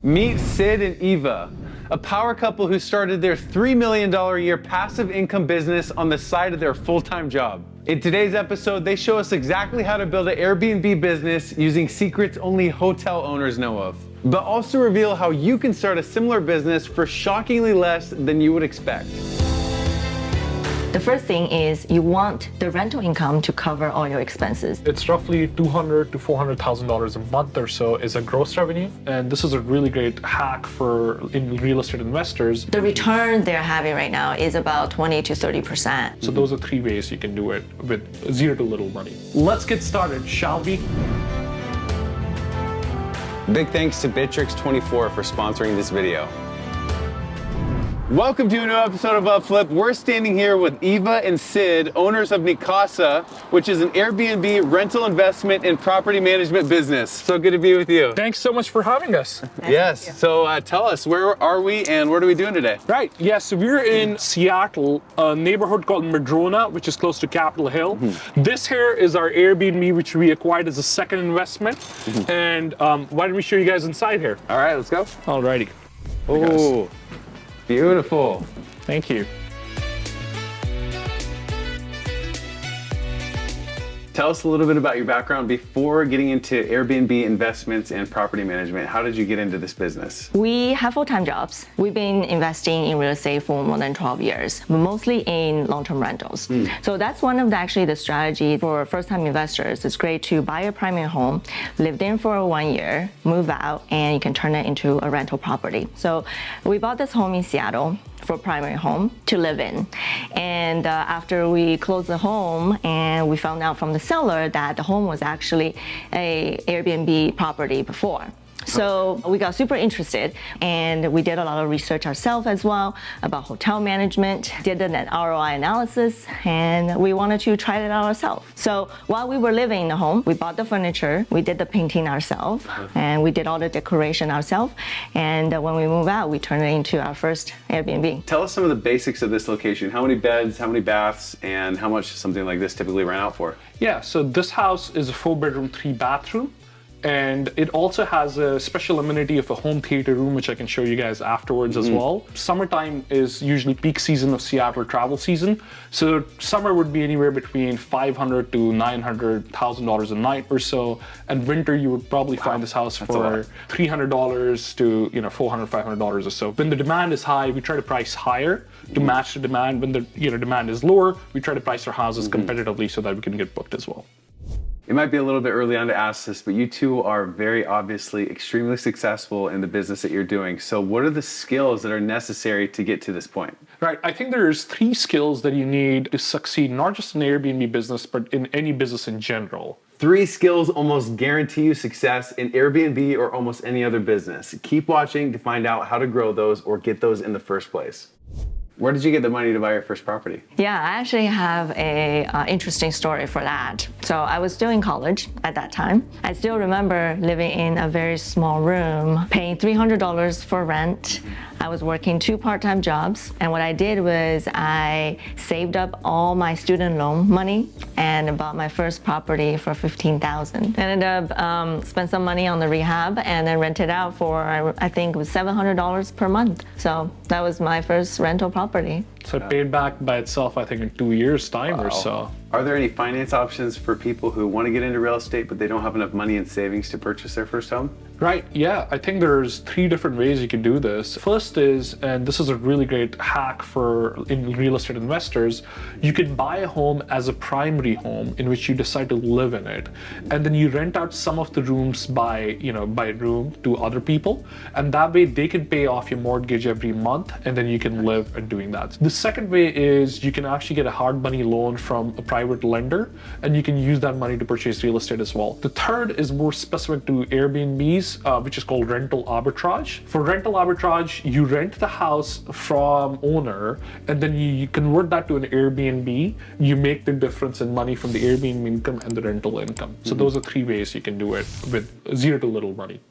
Meet Sid and Eva, a power couple who started their $3 million a year passive income business on the side of their full-time job. In today's episode, they show us exactly how to build an Airbnb business using secrets only hotel owners know of, but also reveal how you can start a similar business for shockingly less than you would expect. The first thing is you want the rental income to cover all your expenses. It's roughly $200,000 to $400,000 a month or so is a gross revenue, and this is a really great hack for real estate investors. The return they're having right now is about 20 to 30%. So those are three ways you can do it with zero to little money. Let's get started, shall we? Big thanks to Bitrix24 for sponsoring this video. Welcome to a new episode of UpFlip. We're standing here with Eva and Sid, owners of Nicasa, which is an Airbnb rental investment and property management business. So good to be with you. Thanks so much for having us. Yes, so tell us, where are we and what are we doing today? Right, yes, so we're in Seattle, a neighborhood called Madrona, which is close to Capitol Hill. This here is our Airbnb, which we acquired as a second investment. And why don't we show you guys inside here? All right, let's go. Alrighty. Oh, beautiful. Thank you. Tell us a little bit about your background before getting into Airbnb investments and property management. How did you get into this business? We have full-time jobs. We've been investing in real estate for more than 12 years, mostly in long-term rentals. So that's one of the strategy for first-time investors. It's great to buy a primary home, live there for 1 year, move out, and you can turn it into a rental property. So we bought this home in Seattle for primary home to live in. And after we closed the home and we found out from the seller that the home was actually a Airbnb property before. So we got super interested and we did a lot of research ourselves as well about hotel management, did an ROI analysis, and we wanted to try it out ourselves. So while we were living in the home, we bought the furniture, we did the painting ourselves, and we did all the decoration ourselves. And when we moved out, we turned it into our first Airbnb. Tell us some of the basics of this location. How many beds, how many baths, and how much does something like this typically rent out for? Yeah, so this house is a 4-bedroom, 3-bathroom. And it also has a special amenity of a home theater room, which I can show you guys afterwards as well. Summertime is usually peak season of Seattle travel season. So summer would be anywhere between $500,000 to $900,000 a night or so. And winter, you would probably find this house for $300 to $400, $500 or so. When the demand is high, we try to price higher to match the demand. When the demand is lower, we try to price our houses competitively so that we can get booked as well. It might be a little bit early on to ask this, but you two are very obviously extremely successful in the business that you're doing. So what are the skills that are necessary to get to this point? Right, I think there's 3 skills that you need to succeed, not just in the Airbnb business, but in any business in general. 3 skills almost guarantee you success in Airbnb or almost any other business. Keep watching to find out how to grow those or get those in the first place. Where did you get the money to buy your first property? Yeah, I actually have a interesting story for that. So I was still in college at that time. I still remember living in a very small room, paying $300 for rent. I was working 2 part-time jobs, and what I did was I saved up all my student loan money and bought my first property for $15,000. Ended up spent some money on the rehab and then rented out for I think it was $700 per month. So that was my first rental property. So it paid back by itself, I think, in 2 years' time or so. Are there any finance options for people who want to get into real estate, but they don't have enough money and savings to purchase their first home? Right, yeah, I think there's 3 different ways you can do this. First is, and this is a really great hack for real estate investors, you can buy a home as a primary home in which you decide to live in it. And then you rent out some of the rooms by room to other people. And that way they can pay off your mortgage every month and then you can live in doing that. The second way is you can actually get a hard money loan from a private lender and you can use that money to purchase real estate as well. The third is more specific to Airbnbs, which is called rental arbitrage. For rental arbitrage, you rent the house from owner and then you convert that to an Airbnb. You make the difference in money from the Airbnb income and the rental income. So those are 3 ways you can do it with zero to little money.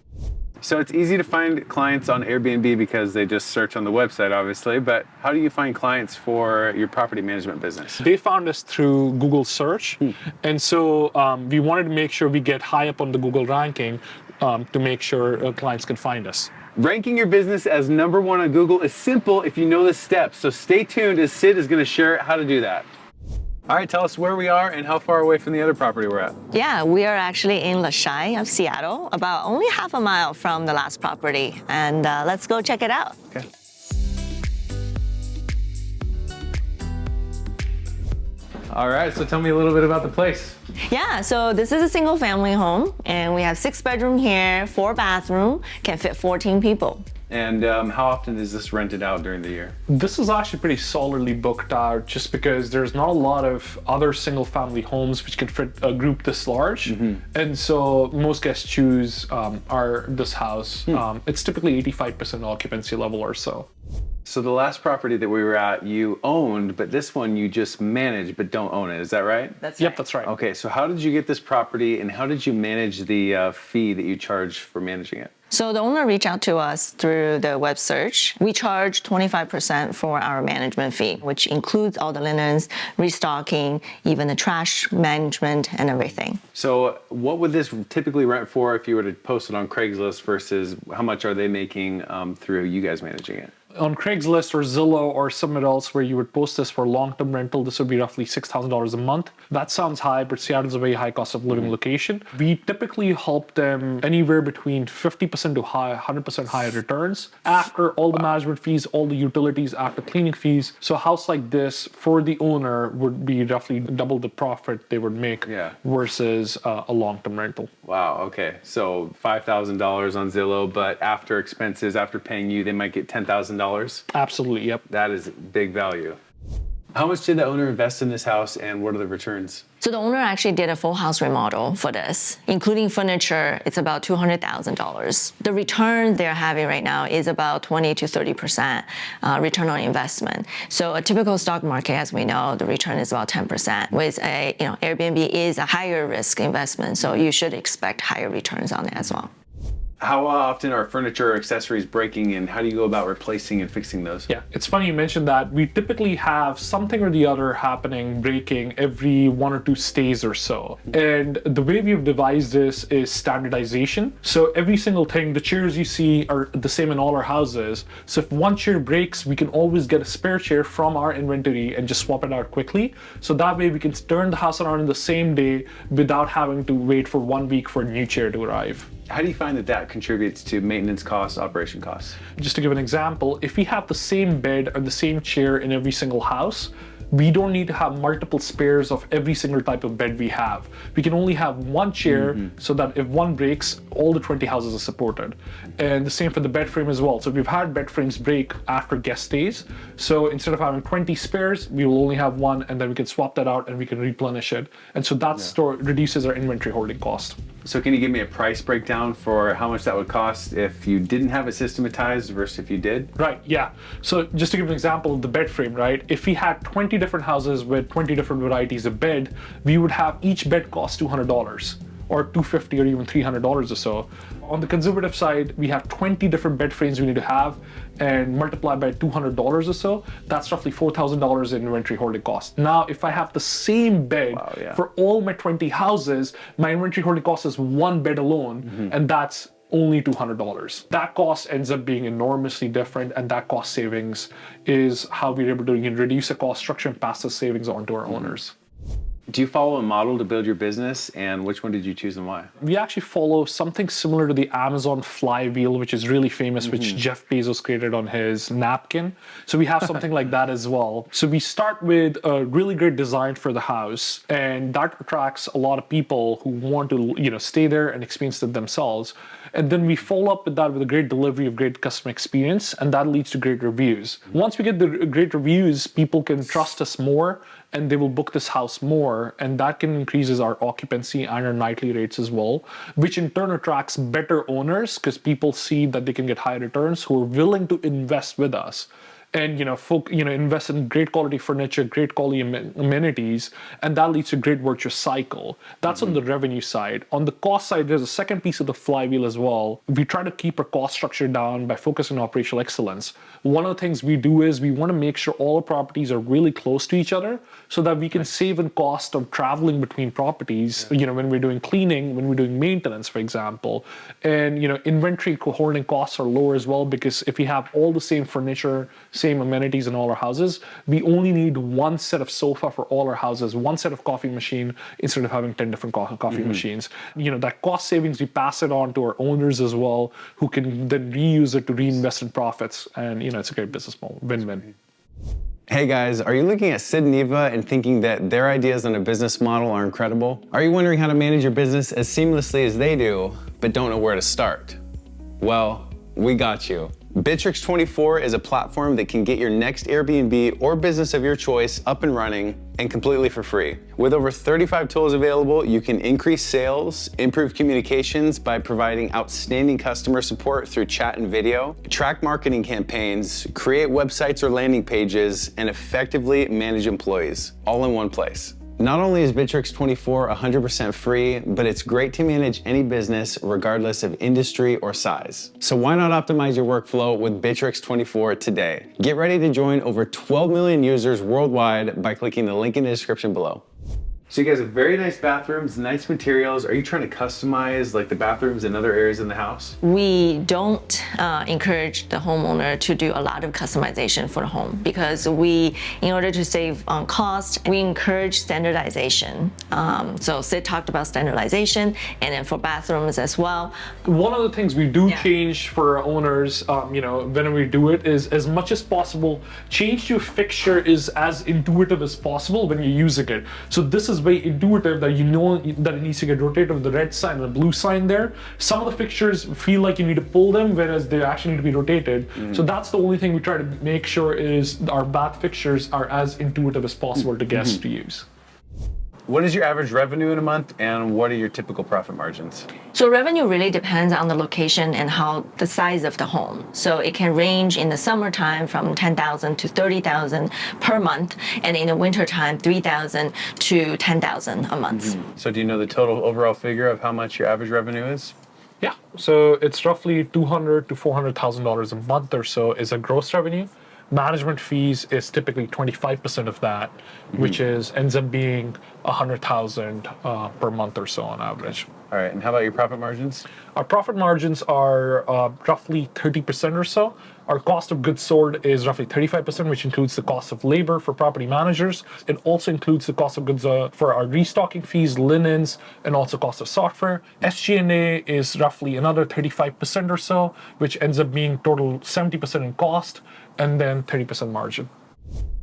So it's easy to find clients on Airbnb because they just search on the website, obviously, but how do you find clients for your property management business? They found us through Google search. And so we wanted to make sure we get high up on the Google ranking to make sure clients can find us. Ranking your business as #1 on Google is simple if you know the steps. So stay tuned as Sid is going to share how to do that. All right, tell us where we are and how far away from the other property we're at. Yeah, we are actually in Leschi of Seattle, about only half a mile from the last property. And let's go check it out. Okay. All right, so tell me a little bit about the place. Yeah, so this is a single family home and we have 6 bedroom here, 4 bathroom, can fit 14 people. And how often is this rented out during the year? This is actually pretty solidly booked out just because there's not a lot of other single family homes which can fit a group this large. And so most guests choose this house. It's typically 85% occupancy level or so. So the last property that we were at, you owned, but this one you just manage but don't own it. Is that right? That's Yep, right. that's right. Okay, so how did you get this property and how did you manage the fee that you charge for managing it? So the owner reached out to us through the web search. We charge 25% for our management fee, which includes all the linens, restocking, even the trash management and everything. So what would this typically rent for if you were to post it on Craigslist versus how much are they making through you guys managing it? On Craigslist or Zillow or somewhere else where you would post this for long-term rental, this would be roughly $6,000 a month. That sounds high, but Seattle is a very high cost of living location. We typically help them anywhere between 50% to 100% higher returns after all the management fees, all the utilities, after cleaning fees. So a house like this for the owner would be roughly double the profit they would make versus a long-term rental. Wow, okay. So $5,000 on Zillow, but after expenses, after paying you, they might get $10,000. Absolutely, yep. That is big value. How much did the owner invest in this house and what are the returns? So the owner actually did a full house remodel for this, including furniture. It's about $200,000. The return they're having right now is about 20 to 30% return on investment. So a typical stock market, as we know, the return is about 10%. With Airbnb is a higher risk investment, so you should expect higher returns on it as well. How often are furniture or accessories breaking and how do you go about replacing and fixing those? Yeah, it's funny you mentioned that. We typically have something or the other happening, breaking every 1 or 2 stays or so. And the way we've devised this is standardization. So every single thing, the chairs you see are the same in all our houses. So if one chair breaks, we can always get a spare chair from our inventory and just swap it out quickly. So that way we can turn the house around in the same day without having to wait for 1 week for a new chair to arrive. How do you find that that contributes to maintenance costs, operation costs? Just to give an example, if we have the same bed or the same chair in every single house, we don't need to have multiple spares of every single type of bed we have. We can only have one chair so that if one breaks, all the 20 houses are supported. And the same for the bed frame as well. So we've had bed frames break after guest stays. So instead of having 20 spares, we will only have one and then we can swap that out and we can replenish it. And so that reduces our inventory holding cost. So can you give me a price breakdown for how much that would cost if you didn't have it systematized versus if you did? Right, yeah. So just to give an example of the bed frame, right? If we had 20 different houses with 20 different varieties of bed, we would have each bed cost $200 or $250 or even $300 or so. On the conservative side, we have 20 different bed frames we need to have and multiply by $200 or so, that's roughly $4,000 in inventory holding cost. Now, if I have the same bed for all my 20 houses, my inventory holding cost is one bed alone, and that's only $200. That cost ends up being enormously different, and that cost savings is how we're able to reduce the cost structure and pass the savings on to our owners. Do you follow a model to build your business, and which one did you choose and why? We actually follow something similar to the Amazon flywheel, which is really famous, which Jeff Bezos created on his napkin. So we have something like that as well. So we start with a really great design for the house, and that attracts a lot of people who want to, stay there and experience it themselves. And then we follow up with that with a great delivery of great customer experience, and that leads to great reviews. Once we get the great reviews, people can trust us more and they will book this house more, and that can increases our occupancy and our nightly rates as well, which in turn attracts better owners because people see that they can get higher returns who are willing to invest with us. and invest in great quality furniture, great quality amenities, and that leads to a great virtuous cycle. That's on the revenue side. On the cost side, there's a second piece of the flywheel as well. We try to keep our cost structure down by focusing on operational excellence. One of the things we do is we want to make sure all the properties are really close to each other so that we can save in cost of traveling between properties, when we're doing cleaning, when we're doing maintenance, for example. And inventory holding costs are lower as well, because if we have all the same furniture, same amenities in all our houses, we only need one set of sofa for all our houses, one set of coffee machine instead of having 10 different coffee machines. That cost savings, we pass it on to our owners as well, who can then reuse it to reinvest in profits. And it's a great business model, win-win. Hey guys, are you looking at Sid and Eva and thinking that their ideas on a business model are incredible? Are you wondering how to manage your business as seamlessly as they do, but don't know where to start? Well, we got you. Bitrix24 is a platform that can get your next Airbnb or business of your choice up and running and completely for free. With over 35 tools available, you can increase sales, improve communications by providing outstanding customer support through chat and video, track marketing campaigns, create websites or landing pages, and effectively manage employees, all in one place. Not only is Bitrix24 100% free, but it's great to manage any business regardless of industry or size. So why not optimize your workflow with Bitrix24 today? Get ready to join over 12 million users worldwide by clicking the link in the description below. So you guys have very nice bathrooms, nice materials. Are you trying to customize like the bathrooms in other areas in the house? We don't encourage the homeowner to do a lot of customization for the home, because in order to save on cost, we encourage standardization. So Sid talked about standardization, and then for bathrooms as well. One of the things we do change for our owners, when we do it, is as much as possible, change to a fixture is as intuitive as possible when you're using it. So this is very intuitive, that that it needs to get rotated with the red sign and the blue sign there. Some of the fixtures feel like you need to pull them, whereas they actually need to be rotated. So that's the only thing we try to make sure is our bath fixtures are as intuitive as possible to guests to use. What is your average revenue in a month, and what are your typical profit margins? So revenue really depends on the location and how the size of the home. So it can range in the summertime from $10,000 to $30,000 per month, and in the wintertime, $3,000 to $10,000 a month. So do you know the total overall figure of how much your average revenue is? Yeah, so it's roughly $200,000 to $400,000 a month or so is a gross revenue. Management fees is typically 25% of that, which ends up being $100,000 per month or so on average. All right, and how about your profit margins? Our profit margins are roughly 30% or so. Our cost of goods sold is roughly 35%, which includes the cost of labor for property managers. It also includes the cost of goods for our restocking fees, linens, and also cost of software. SG&A is roughly another 35% or so, which ends up being total 70% in cost, and then 30% margin.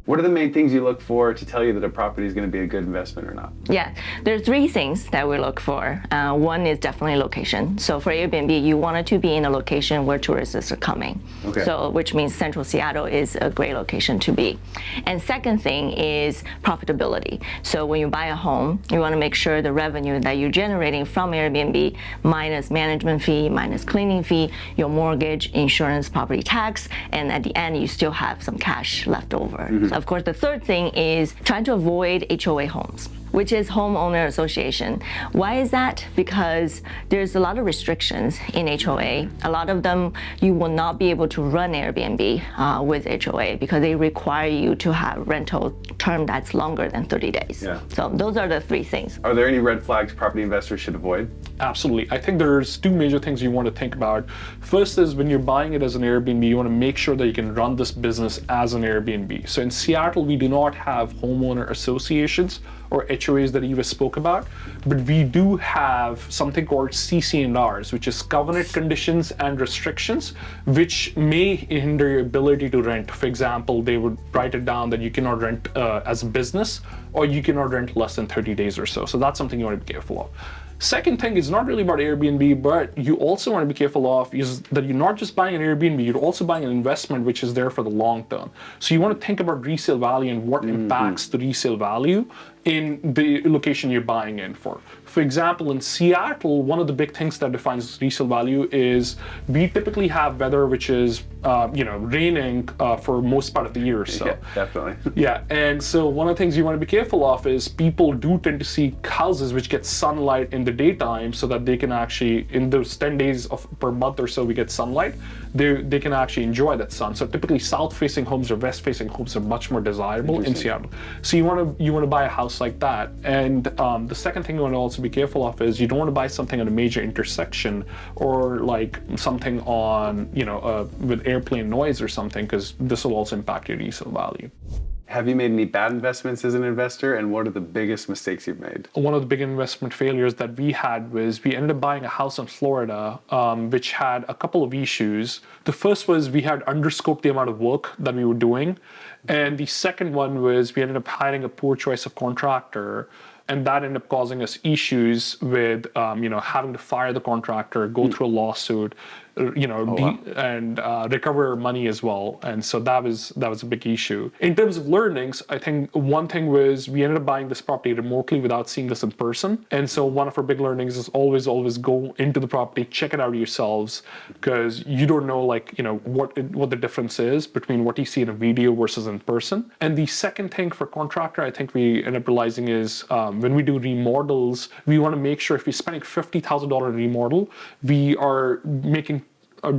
What are the main things you look for to tell you that a property is going to be a good investment or not? Yeah, there are three things that we look for. One is definitely location. So for Airbnb, you want it to be in a location where tourists are coming. Okay. So which means Central Seattle is a great location to be. And second thing is profitability. So when you buy a home, you want to make sure the revenue that you're generating from Airbnb minus management fee, minus cleaning fee, your mortgage, insurance, property tax, and at the end you still have some cash left over. Of course, the third thing is trying to avoid HOA homes, which is homeowner association. Why is that? Because there's a lot of restrictions in HOA. A lot of them, you will not be able to run Airbnb with HOA because they require you to have rental term that's longer than 30 days. Yeah. So those are the three things. Are there any red flags property investors should avoid? Absolutely. I think there's two major things you want to think about. First is when you're buying it as an Airbnb, you want to make sure that you can run this business as an Airbnb. So in Seattle, we do not have homeowner associations or HOAs that Eva spoke about, but we do have something called CC&Rs, which is covenant conditions and restrictions, which may hinder your ability to rent. For example, they would write it down that you cannot rent as a business, or you cannot rent less than 30 days or so. So that's something you want to be careful of. Second thing is not really about Airbnb, but you also want to be careful of is that you're not just buying an Airbnb, you're also buying an investment which is there for the long term. So you want to think about resale value and what impacts the resale value in the location you're buying in for. For example, in Seattle, one of the big things that defines resale value is we typically have weather which is, raining for most part of the year or so. Yeah, definitely. Yeah, and so one of the things you want to be careful of is people do tend to seek houses which get sunlight in the daytime so that they can actually, in those 10 days per month or so we get sunlight, they can actually enjoy that sun. So typically south-facing homes or west-facing homes are much more desirable in Seattle. So you want to buy a house like that. And the second thing you want to also be careful of is you don't want to buy something at a major intersection or like something on, with airplane noise or something, because this will also impact your resale value. Have you made any bad investments as an investor, and what are the biggest mistakes you've made? One of the big investment failures that we had was we ended up buying a house in Florida, which had a couple of issues. The first was we had underscoped the amount of work that we were doing. And the second one was we ended up hiring a poor choice of contractor. And that ended up causing us issues with, having to fire the contractor, go through a lawsuit, and recover money as well. And so that was a big issue. In terms of learnings, I think one thing was we ended up buying this property remotely without seeing this in person. And so one of our big learnings is always go into the property, check it out yourselves, because you don't know what the difference is between what you see in a video versus in person. And the second thing for contractor, I think we end up realizing is when we do remodels, we want to make sure if we're spending $50,000 in remodel, we are making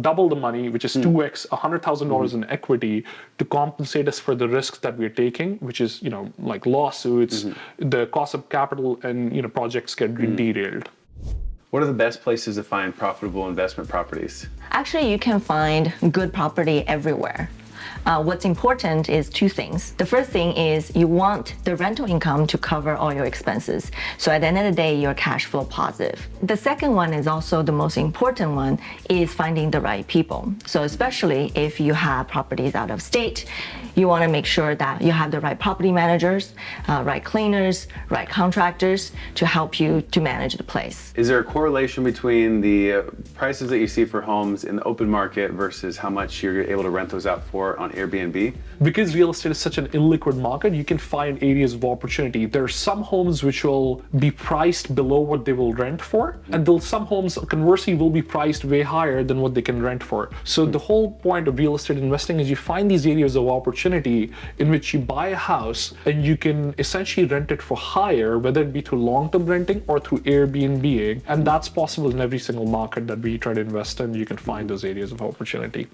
double the money, which is 2x, $100,000 in equity to compensate us for the risks that we're taking, which is, like lawsuits, the cost of capital, and, projects get derailed. What are the best places to find profitable investment properties? Actually, you can find good property everywhere. What's important is two things. The first thing is you want the rental income to cover all your expenses. So at the end of the day, you're cash flow positive. The second one is also the most important one, is finding the right people. So especially if you have properties out of state, you want to make sure that you have the right property managers, right cleaners, right contractors to help you to manage the place. Is there a correlation between the prices that you see for homes in the open market versus how much you're able to rent those out for on Airbnb? Because real estate is such an illiquid market, you can find areas of opportunity. There are some homes which will be priced below what they will rent for, and some homes conversely will be priced way higher than what they can rent for. So the whole point of real estate investing is you find these areas of opportunity in which you buy a house and you can essentially rent it for higher, whether it be through long-term renting or through Airbnb. And that's possible in every single market that we try to invest in. You can find those areas of opportunity.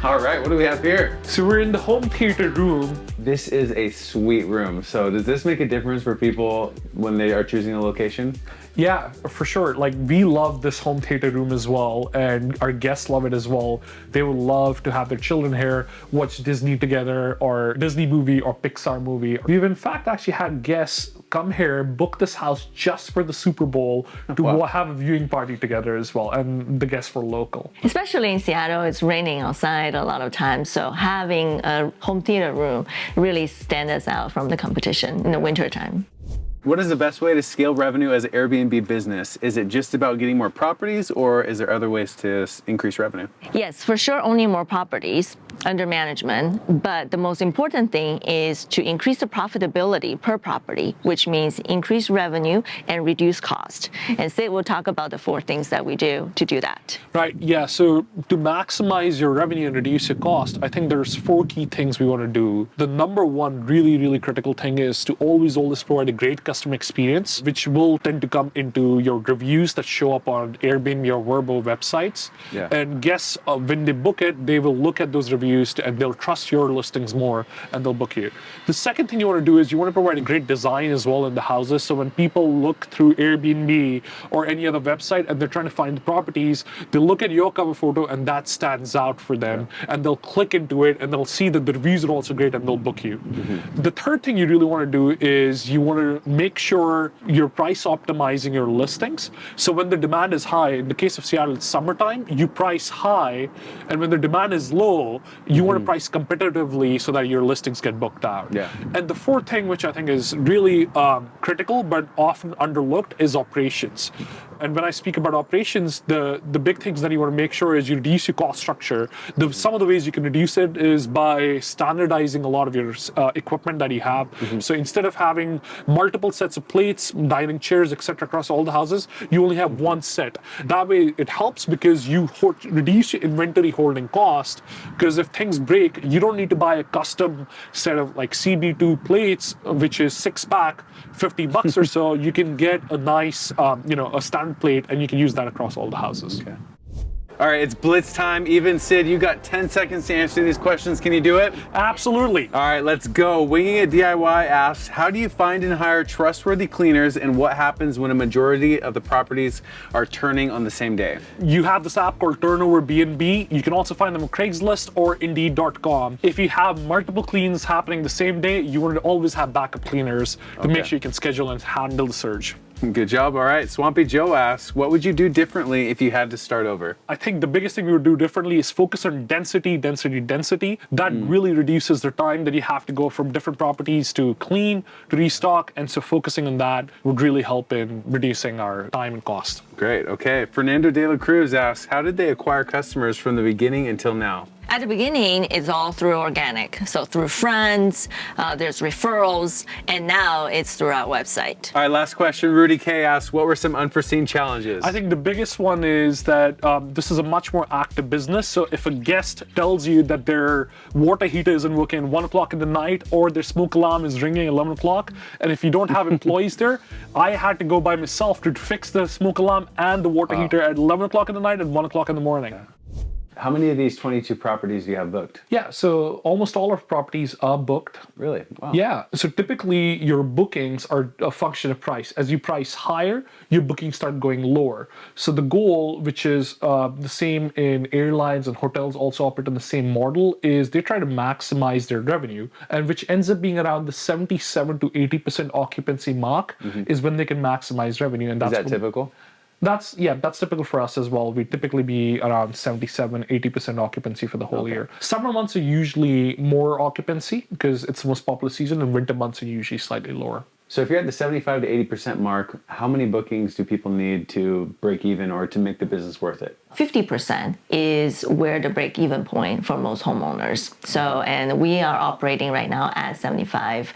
All right, what do we have here? So we're in the home theater room. This is a sweet room. So does this make a difference for people when they are choosing a location? Yeah, for sure. Like, we love this home theater room as well, and our guests love it as well. They would love to have their children here, watch Disney together, or Disney movie or Pixar movie. We've in fact actually had guests come here, book this house just for the Super Bowl to have a viewing party together as well, and the guests were local. Especially in Seattle, it's raining outside a lot of times, so having a home theater room really stands us out from the competition in the winter time. What is the best way to scale revenue as an Airbnb business? Is it just about getting more properties, or is there other ways to increase revenue? Yes, for sure, only more properties under management. But the most important thing is to increase the profitability per property, which means increase revenue and reduce cost. And Sid will talk about the 4 things that we do to do that. Right, yeah, so to maximize your revenue and reduce your cost, I think there's 4 key things we want to do. The number one really critical thing is to always provide a great customer experience, which will tend to come into your reviews that show up on Airbnb or Vrbo websites. Yeah. And guests, when they book it, they will look at those reviews and they'll trust your listings more and they'll book you. The second thing you want to do is you want to provide a great design as well in the houses. So when people look through Airbnb or any other website and they're trying to find the properties, they'll look at your cover photo and that stands out for them. Yeah. And they'll click into it and they'll see that the reviews are also great and they'll book you. Mm-hmm. The third thing you really want to do is you want to make sure you're price optimizing your listings. So when the demand is high, in the case of Seattle, it's summertime, you price high, and when the demand is low, you want to price competitively so that your listings get booked out. Yeah. And the fourth thing, which I think is really critical but often underlooked, is operations. And when I speak about operations, the big things that you want to make sure is you reduce your cost structure. Some of the ways you can reduce it is by standardizing a lot of your equipment that you have. So instead of having multiple sets of plates, dining chairs, etc., across all the houses, you only have one set. That way, it helps because you reduce your inventory holding cost. Because if things break, you don't need to buy a custom set of like CB2 plates, which is 6-pack, $50 or so. You can get a nice, a standard plate, and you can use that across all the houses. Okay. All right, it's Blitz time. Eva and Sid, you got 10 seconds to answer these questions. Can you do it? Absolutely. All right, let's go. Winging It DIY asks, how do you find and hire trustworthy cleaners, and what happens when a majority of the properties are turning on the same day? You have this app called Turnover B&B. You can also find them on Craigslist or Indeed.com. If you have multiple cleans happening the same day, you want to always have backup cleaners to make sure you can schedule and handle the surge. Good job. All right, Swampy Joe asks, what would you do differently if you had to start over? I think the biggest thing we would do differently is focus on density. That really reduces the time that you have to go from different properties to clean, to restock. And so focusing on that would really help in reducing our time and cost. Great. Okay. Fernando de la Cruz asks, how did they acquire customers from the beginning until now? At the beginning, it's all through organic. So through friends, there's referrals, and now it's through our website. All right, last question. Rudy K asks, what were some unforeseen challenges? I think the biggest one is that this is a much more active business. So if a guest tells you that their water heater isn't working at 1 o'clock in the night, or their smoke alarm is ringing at 11 o'clock, and if you don't have employees there, I had to go by myself to fix the smoke alarm and the water heater at 11 o'clock in the night and 1 o'clock in the morning. How many of these 22 properties do you have booked? Yeah, so almost all of properties are booked. Really? Wow. Yeah, so typically your bookings are a function of price. As you price higher, your bookings start going lower. So the goal, which is the same in airlines and hotels also operate on the same model, is they try to maximize their revenue, and which ends up being around the 77 to 80% occupancy mark is when they can maximize revenue. And that's is that typical? That's typical for us as well. We typically be around 77, 80% occupancy for the whole year. Summer months are usually more occupancy because it's the most popular season, and winter months are usually slightly lower. So if you're at the 75 to 80% mark, how many bookings do people need to break even or to make the business worth it? 50% is where the break-even point for most homeowners. So, and we are operating right now at 75%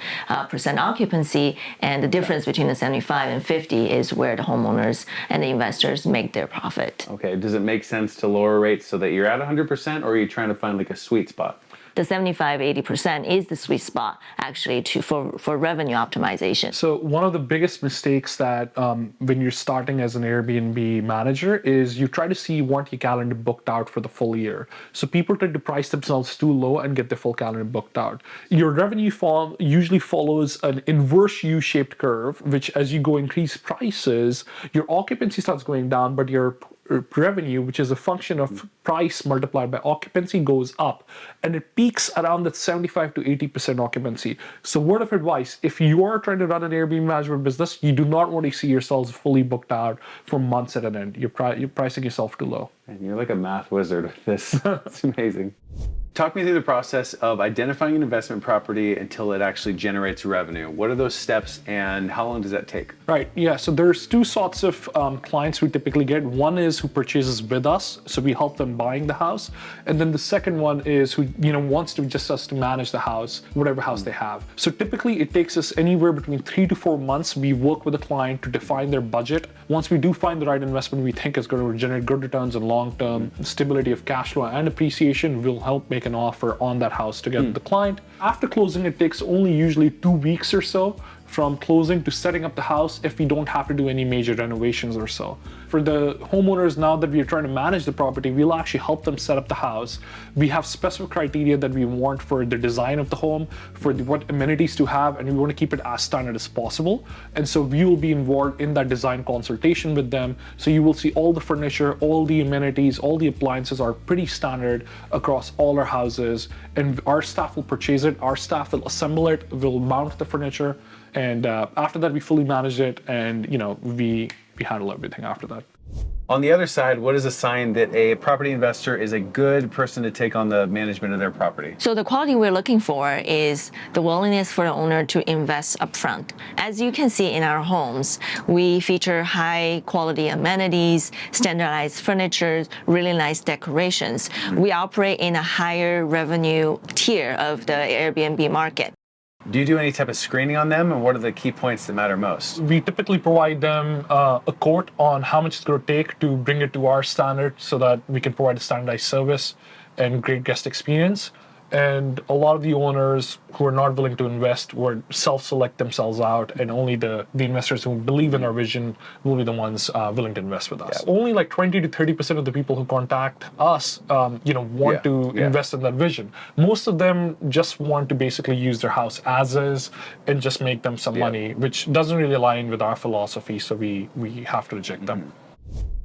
occupancy, and the difference between the 75 and 50 is where the homeowners and the investors make their profit. Okay, does it make sense to lower rates so that you're at 100%, or are you trying to find like a sweet spot? The 75-80% is the sweet spot actually for revenue optimization. So one of the biggest mistakes that when you're starting as an Airbnb manager is you try to see want your calendar booked out for the full year. So people tend to price themselves too low and get their full calendar booked out. Your revenue form usually follows an inverse U-shaped curve, which as you go increase prices, your occupancy starts going down, but your revenue, which is a function of price multiplied by occupancy, goes up, and it peaks around that 75 to 80% occupancy. So word of advice, if you are trying to run an Airbnb management business, you do not want to see yourselves fully booked out for months at an end. You're pricing yourself too low. And you're like a math wizard with this. It's amazing. Talk me through the process of identifying an investment property until it actually generates revenue. What are those steps, and how long does that take? Right, yeah, so there's two sorts of clients we typically get. One is who purchases with us, so we help them buying the house. And then the second one is who wants to just us to manage the house, whatever house they have. So typically it takes us anywhere between 3 to 4 months. We work with the client to define their budget. Once we do find the right investment we think is going to generate good returns and long-term stability of cash flow and appreciation, we'll help make an offer on that house together with the client. After closing, it takes only usually 2 weeks or so from closing to setting up the house if we don't have to do any major renovations or so. For the homeowners, now that we're trying to manage the property, we'll actually help them set up the house. We have specific criteria that we want for the design of the home, for what amenities to have, and we want to keep it as standard as possible. And so we will be involved in that design consultation with them. So you will see all the furniture, all the amenities, all the appliances are pretty standard across all our houses. And our staff will purchase it, our staff will assemble it, will mount the furniture, and after that we fully manage it, and we handle everything after that. On the other side, what is a sign that a property investor is a good person to take on the management of their property? So the quality we're looking for is the willingness for the owner to invest upfront. As you can see in our homes, we feature high quality amenities, standardized furniture, really nice decorations. We operate in a higher revenue tier of the Airbnb market. Do you do any type of screening on them, and what are the key points that matter most? We typically provide them a quote on how much it's going to take to bring it to our standard so that we can provide a standardized service and great guest experience. And a lot of the owners who are not willing to invest would self-select themselves out, and only the investors who believe in our vision will be the ones willing to invest with us. Yeah. Only like 20 to 30% of the people who contact us, want to invest in that vision. Most of them just want to basically use their house as is and just make them some money, which doesn't really align with our philosophy, so we have to reject them.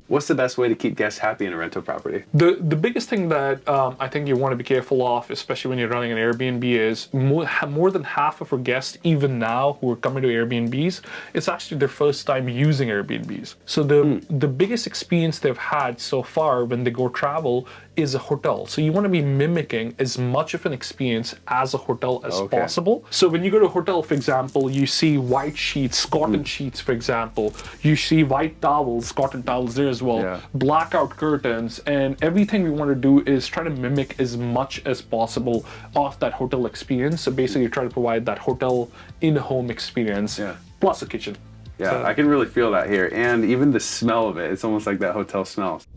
What's the best way to keep guests happy in a rental property? The biggest thing that I think you want to be careful of, especially when you're running an Airbnb, is more than half of our guests, even now, who are coming to Airbnbs, it's actually their first time using Airbnbs. So the biggest experience they've had so far when they go travel is a hotel. So you want to be mimicking as much of an experience as a hotel as possible. So when you go to a hotel, for example, you see white sheets, cotton sheets, for example. You see white towels, cotton towels there as well, blackout curtains, and everything we want to do is try to mimic as much as possible of that hotel experience. So basically try to provide that hotel in-home experience plus a kitchen. Yeah, So, I can really feel that here, and even the smell of it, it's almost like that hotel smells.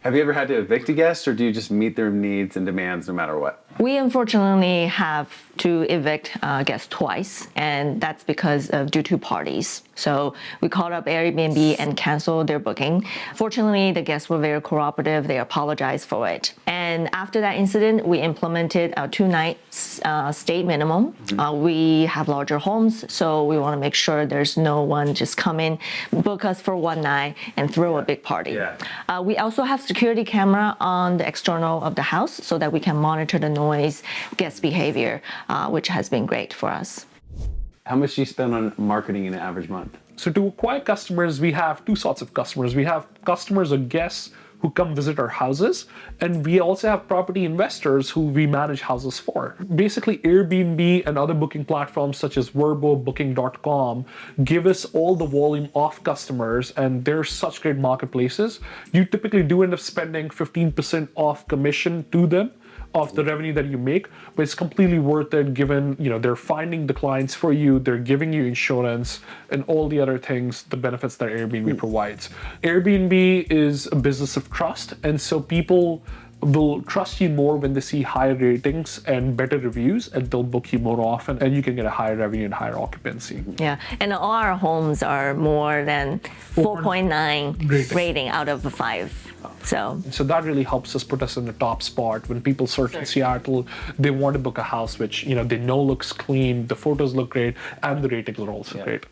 Have you ever had to evict a guest, or do you just meet their needs and demands no matter what? We unfortunately have to evict guests twice, and that's because of due to parties. So we called up Airbnb and canceled their booking. Fortunately, the guests were very cooperative. They apologized for it. And after that incident, we implemented a 2-night stay minimum. We have larger homes, so we want to make sure there's no one just come in, book us for one night, and throw a big party. We also have security camera on the external of the house so that we can monitor the noise, guest behavior, which has been great for us. How much do you spend on marketing in an average month? So to acquire customers, we have two sorts of customers. We have customers or guests who come visit our houses, and we also have property investors who we manage houses for. Basically, Airbnb and other booking platforms such as Vrbo, Booking.com give us all the volume of customers, and they're such great marketplaces. You typically do end up spending 15% off commission to them of the revenue that you make, but it's completely worth it given, they're finding the clients for you, they're giving you insurance and all the other things, the benefits that Airbnb provides. Airbnb is a business of trust, and so people will trust you more when they see higher ratings and better reviews, and they'll book you more often, and you can get a higher revenue and higher occupancy. Yeah, and all our homes are more than 4.9 rating out of 5. So that really helps us put us in the top spot. When people search in Seattle, they want to book a house which they know looks clean, the photos look great, and the ratings are also great.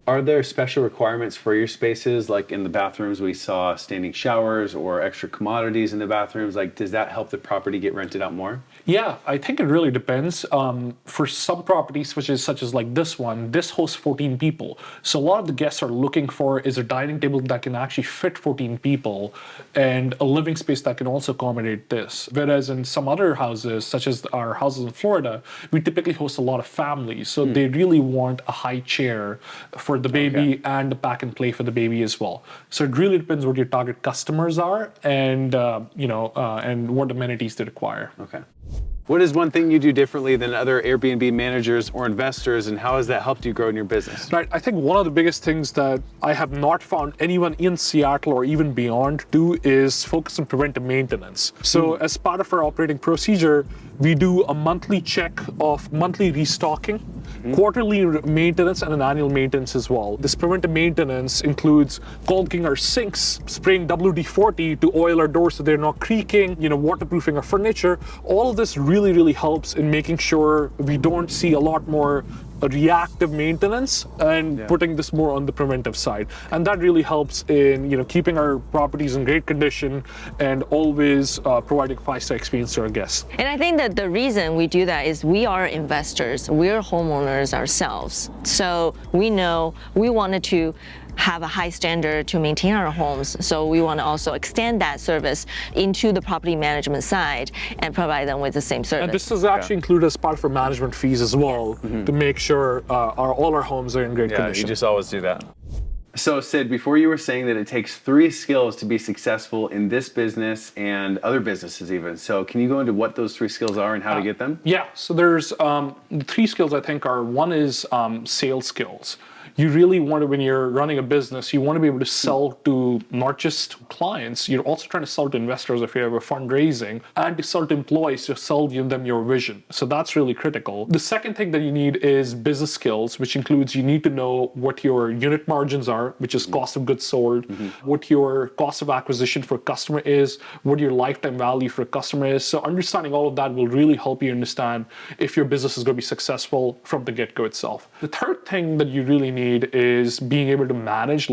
Are there special requirements for your spaces? Like in the bathrooms, we saw standing showers or extra commodities in the bathrooms. Like, does that help the property get rented out more? Yeah, I think it really depends. For some properties, such as like this one, this hosts 14 people. So a lot of the guests are looking for is a dining table that can actually fit 14 people and a living space that can also accommodate this. Whereas in some other houses, such as our houses in Florida, we typically host a lot of families. So they really want a high chair for the baby and a pack and play for the baby as well. So it really depends what your target customers are and and what amenities they require. Okay. What is one thing you do differently than other Airbnb managers or investors, and how has that helped you grow in your business? Right, I think one of the biggest things that I have not found anyone in Seattle or even beyond do is focus on preventive maintenance. So as part of our operating procedure, we do a monthly check of monthly restocking, quarterly maintenance, and an annual maintenance as well. This preventive maintenance includes caulking our sinks, spraying WD-40 to oil our doors so they're not creaking, waterproofing our furniture. All of this really helps in making sure we don't see a lot more reactive maintenance and putting this more on the preventive side. And that really helps in keeping our properties in great condition and always providing a 5-star experience to our guests. And I think that the reason we do that is we are investors, we're homeowners ourselves. So we know we wanted to have a high standard to maintain our homes. So we want to also extend that service into the property management side and provide them with the same service. And this is actually included as part of our management fees as well, to make sure all our homes are in great condition. You just always do that. So Sid, before you were saying that it takes 3 skills to be successful in this business and other businesses even. So can you go into what those 3 skills are and how to get them? Yeah, so there's the 3 skills I think are, one is sales skills. You really want to, when you're running a business, you want to be able to sell to not just clients, you're also trying to sell to investors if you have a fundraising, and to sell to employees to sell them your vision. So that's really critical. The second thing that you need is business skills, which includes you need to know what your unit margins are, which is cost of goods sold, what your cost of acquisition for a customer is, what your lifetime value for a customer is. So understanding all of that will really help you understand if your business is going to be successful from the get-go itself. The third thing that you really need is being able to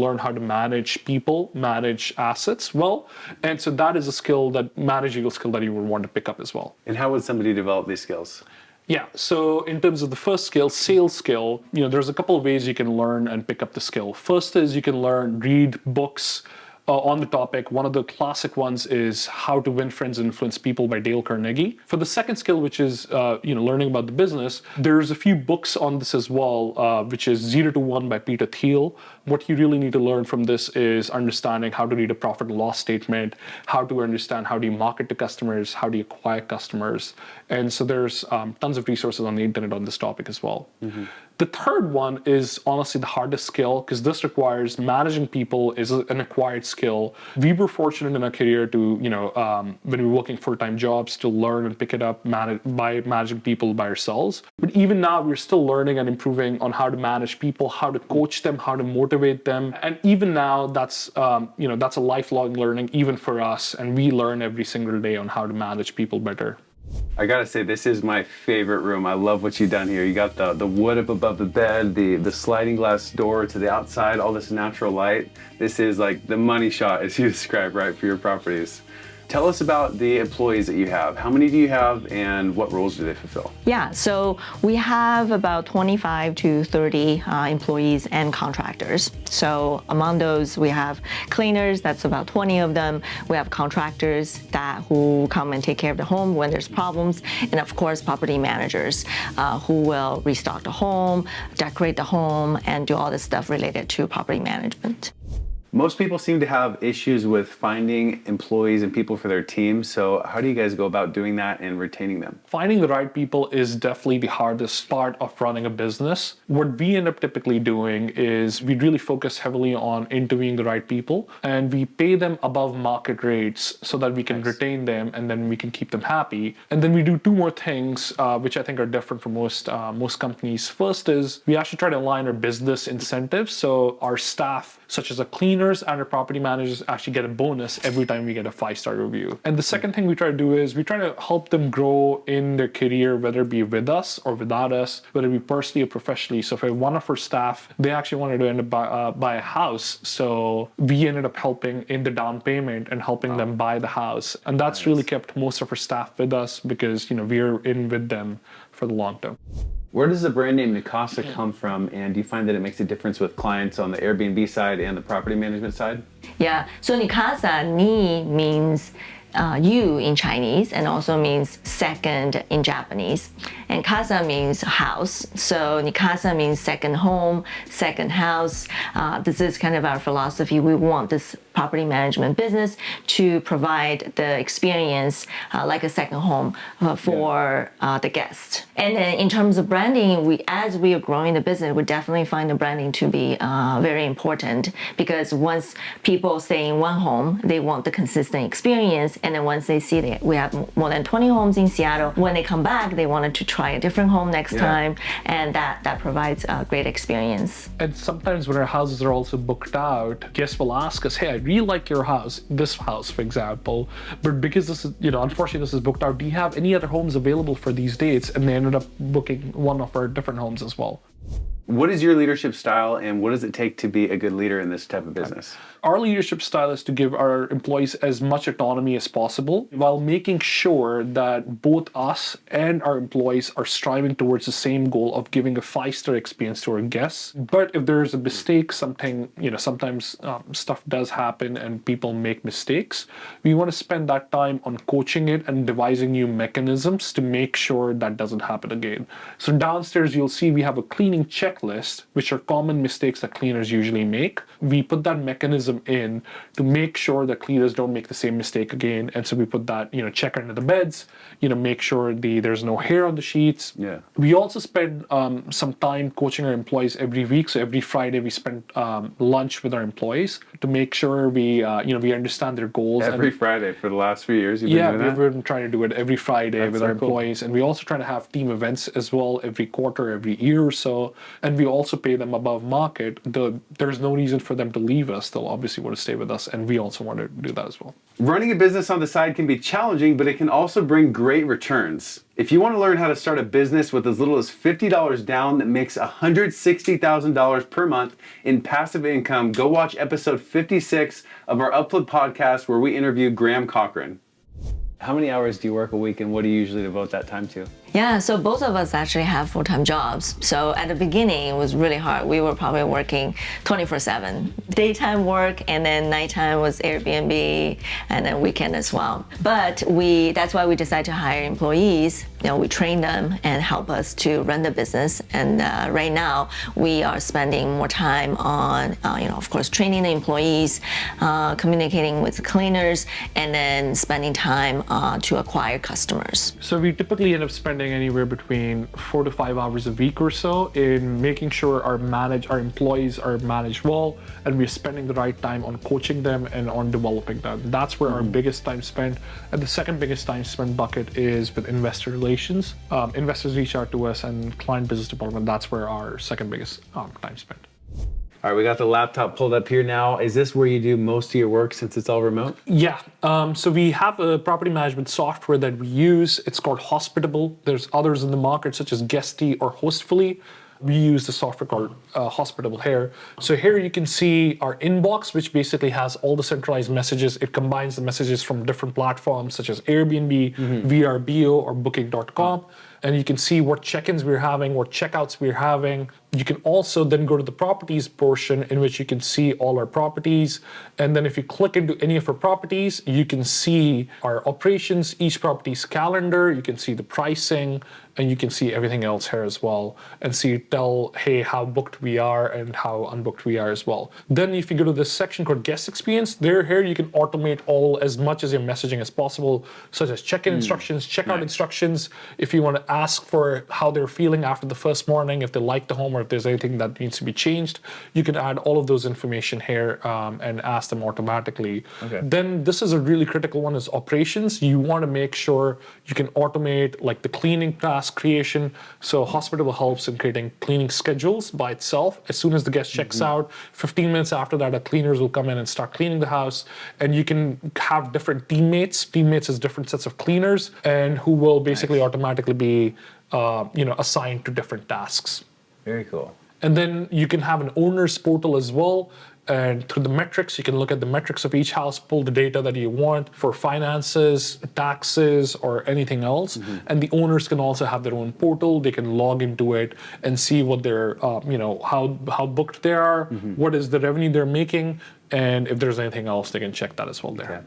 learn how to manage people, manage assets well. And so that is a skill, that managerial skill that you would want to pick up as well. And how would somebody develop these skills? Yeah, so in terms of the first skill, sales skill, there's a couple of ways you can learn and pick up the skill. First is you can read books on the topic. One of the classic ones is How to Win Friends and Influence People by Dale Carnegie. For the second skill, which is learning about the business, there's a few books on this as well, which is 0 to 1 by Peter Thiel. What you really need to learn from this is understanding how to read a profit and loss statement, how to understand how do you market to customers, how do you acquire customers. And so there's tons of resources on the internet on this topic as well. The third one is honestly the hardest skill, because this requires managing people is an acquired skill. We were fortunate in our career to, when we were working full-time jobs, to learn and pick it up by managing people by ourselves. But even now, we're still learning and improving on how to manage people, how to coach them, how to motivate them. And even now, that's a lifelong learning, even for us. And we learn every single day on how to manage people better. I gotta say, this is my favorite room. I love what you've done here. You got the wood up above the bed, the sliding glass door to the outside, all this natural light. This is like the money shot, as you described, right, for your properties. Tell us about the employees that you have. How many do you have and what roles do they fulfill? Yeah, so we have about 25 to 30 employees and contractors. So among those, we have cleaners, that's about 20 of them. We have contractors who come and take care of the home when there's problems. And of course, property managers who will restock the home, decorate the home, and do all the stuff related to property management. Most people seem to have issues with finding employees and people for their team. So how do you guys go about doing that and retaining them? Finding the right people is definitely the hardest part of running a business. What we end up typically doing is we really focus heavily on interviewing the right people, and we pay them above market rates so that we can retain them and then we can keep them happy. And then we do 2 more things, which I think are different from most companies. First is we actually try to align our business incentives. So our staff, such as a cleaner and our property managers, actually get a bonus every time we get a 5-star review. And the second thing we try to do is we try to help them grow in their career, whether it be with us or without us, whether it be personally or professionally. So for one of our staff, they actually wanted to end up buy a house. So we ended up helping in the down payment and helping them buy the house. And that's really kept most of our staff with us because, we're in with them for the long term. Where does the brand name Nicasa come from, and do you find that it makes a difference with clients on the Airbnb side and the property management side? Yeah, so Nicasa, Ni means you in Chinese and also means second in Japanese. And casa means house. So Nicasa means second home, second house. This is kind of our philosophy. We want this property management business to provide the experience like a second home for the guest. And then in terms of branding, as we are growing the business, we definitely find the branding to be very important, because once people stay in one home, they want the consistent experience. And then once they see that we have more than 20 homes in Seattle, when they come back, they wanted to try a different home next time. And that provides a great experience. And sometimes when our houses are also booked out, guests will ask us, hey, I really like your house, this house, for example, but because this is, unfortunately this is booked out, do you have any other homes available for these dates? And they ended up booking one of our different homes as well. What is your leadership style, and what does it take to be a good leader in this type of business? Our leadership style is to give our employees as much autonomy as possible while making sure that both us and our employees are striving towards the same goal of giving a 5-star experience to our guests. But if there's a mistake, sometimes stuff does happen and people make mistakes. We want to spend that time on coaching it and devising new mechanisms to make sure that doesn't happen again. So downstairs, you'll see we have a cleaning checklist, which are common mistakes that cleaners usually make. We put that mechanism in to make sure that cleaners don't make the same mistake again. And so we put that, check under the beds, make sure there's no hair on the sheets. Yeah. We also spend some time coaching our employees every week. So every Friday we spend lunch with our employees to make sure we understand their goals. Every Friday for the last few years you've been doing that? We've been trying to do it every Friday with our cool. employees. And we also try to have team events as well every quarter, every year or so. And we also pay them above market. There's no reason for them to leave us. They'll obviously want to stay with us. And we also want to do that as well. Running a business on the side can be challenging, but it can also bring great returns. If you want to learn how to start a business with as little as $50 down that makes $160,000 per month in passive income, go watch episode 56 of our UpFlip podcast where we interview Graham Cochran. How many hours do you work a week and what do you usually devote that time to? Yeah, so both of us actually have full-time jobs. So at the beginning, it was really hard. We were probably working 24/7. Daytime work, and then nighttime was Airbnb, and then weekend as well. But that's why we decided to hire employees. We train them and help us to run the business. And right now, we are spending more time on, of course, training the employees, communicating with the cleaners, and then spending time to acquire customers. So we typically end up spending anywhere between 4 to 5 hours a week or so in making sure our employees are managed well, and we're spending the right time on coaching them and on developing them. That's where our biggest time spent. And the second biggest time spent bucket is with investor relations. Investors reach out to us, and client business development, that's where our second biggest time spent. All right, we got the laptop pulled up here now. Is this where you do most of your work since it's all remote? Yeah, so we have a property management software that we use. It's called Hospitable. There's others in the market such as Guesty or Hostfully. We use the software called Hospitable here. So here you can see our inbox, which basically has all the centralized messages. It combines the messages from different platforms such as Airbnb, VRBO, or Booking.com. And you can see what check-ins we're having, what checkouts we're having. You can also then go to the properties portion in which you can see all our properties. And then if you click into any of our properties, you can see our operations, each property's calendar, you can see the pricing, and you can see everything else here as well. And tell, hey, how booked we are and how unbooked we are as well. Then if you go to this section called guest experience, here you can automate as much as your messaging as possible, such as check-in instructions, checkout instructions. If you want to ask for how they're feeling after the first morning, if they like the home or if there's anything that needs to be changed, you can add all of those information here and ask them automatically. Okay. Then this is a really critical one is operations. You want to make sure you can automate like the cleaning task creation. So Hospitable helps in creating cleaning schedules by itself. As soon as the guest checks out, 15 minutes after that, our cleaners will come in and start cleaning the house. And you can have different teammates. Teammates is different sets of cleaners and who will basically automatically be assigned to different tasks. Very cool. And then you can have an owner's portal as well. And through the metrics, you can look at the metrics of each house, pull the data that you want for finances, taxes, or anything else. And the owners can also have their own portal. They can log into it and see what their, how booked they are, what is the revenue they're making, and if there's anything else, they can check that as well there. Okay.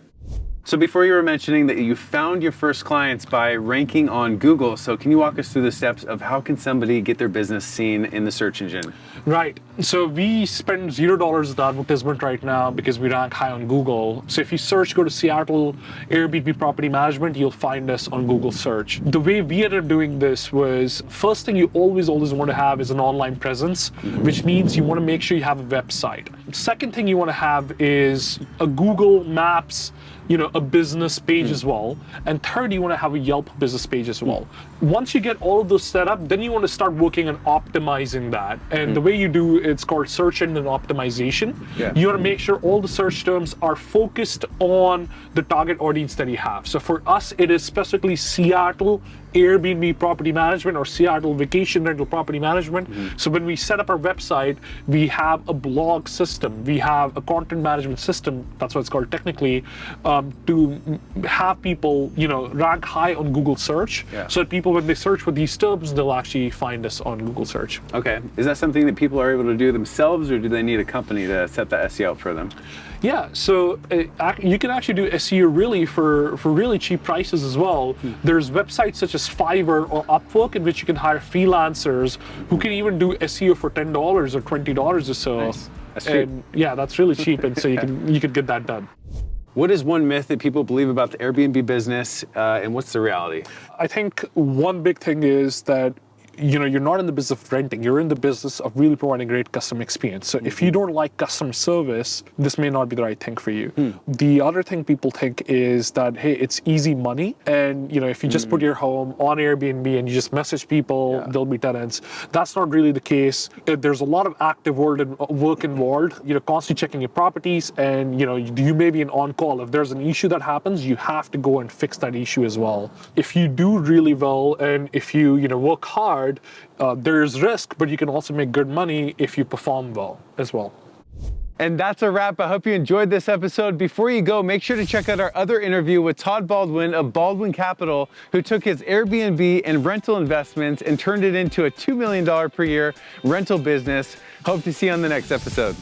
So before you were mentioning that you found your first clients by ranking on Google. So can you walk us through the steps of how can somebody get their business seen in the search engine? Right. So we spend $0 at advertisement right now because we rank high on Google. So if you go to Seattle Airbnb property management, you'll find us on Google search. The way we ended up doing this was, first thing you always want to have is an online presence, which means you want to make sure you have a website. Second thing you want to have is a Google Maps, a business page as well. And third, you want to have a Yelp business page as well. Once you get all of those set up, then you want to start working on optimizing that. And the way you do it's called search engine optimization. You want to make sure all the search terms are focused on the target audience that you have. So for us, it is specifically Seattle Airbnb property management or Seattle vacation rental property management. So when we set up our website, we have a blog system, we have a content management system, that's what it's called technically, to have people, rank high on Google search. So that people, when they search for these terms, they'll actually find us on Google search. Okay. Is that something that people are able to do themselves, or do they need a company to set that SEO up for them? Yeah, so you can actually do SEO really for really cheap prices as well. There's websites such as Fiverr or UpWork in which you can hire freelancers who can even do SEO for $10 or $20 or so. Nice. That's cheap. And yeah, that's really cheap, and so you could get that done. What is one myth that people believe about the Airbnb business, and what's the reality? I think one big thing is that you're not in the business of renting, you're in the business of really providing great customer experience. So if you don't like customer service, this may not be the right thing for you. The other thing people think is that, hey, it's easy money. And if you just put your home on Airbnb and you just message people, there'll be tenants. That's not really the case. There's a lot of active work involved, constantly checking your properties, and you may be an on-call. If there's an issue that happens, you have to go and fix that issue as well. If you do really well and if you work hard, there's risk, but you can also make good money if you perform well as well. And that's a wrap. I hope you enjoyed this episode. Before you go, make sure to check out our other interview with Todd Baldwin of Baldwin Capital, who took his Airbnb and rental investments and turned it into a $2 million per year rental business. Hope to see you on the next episode.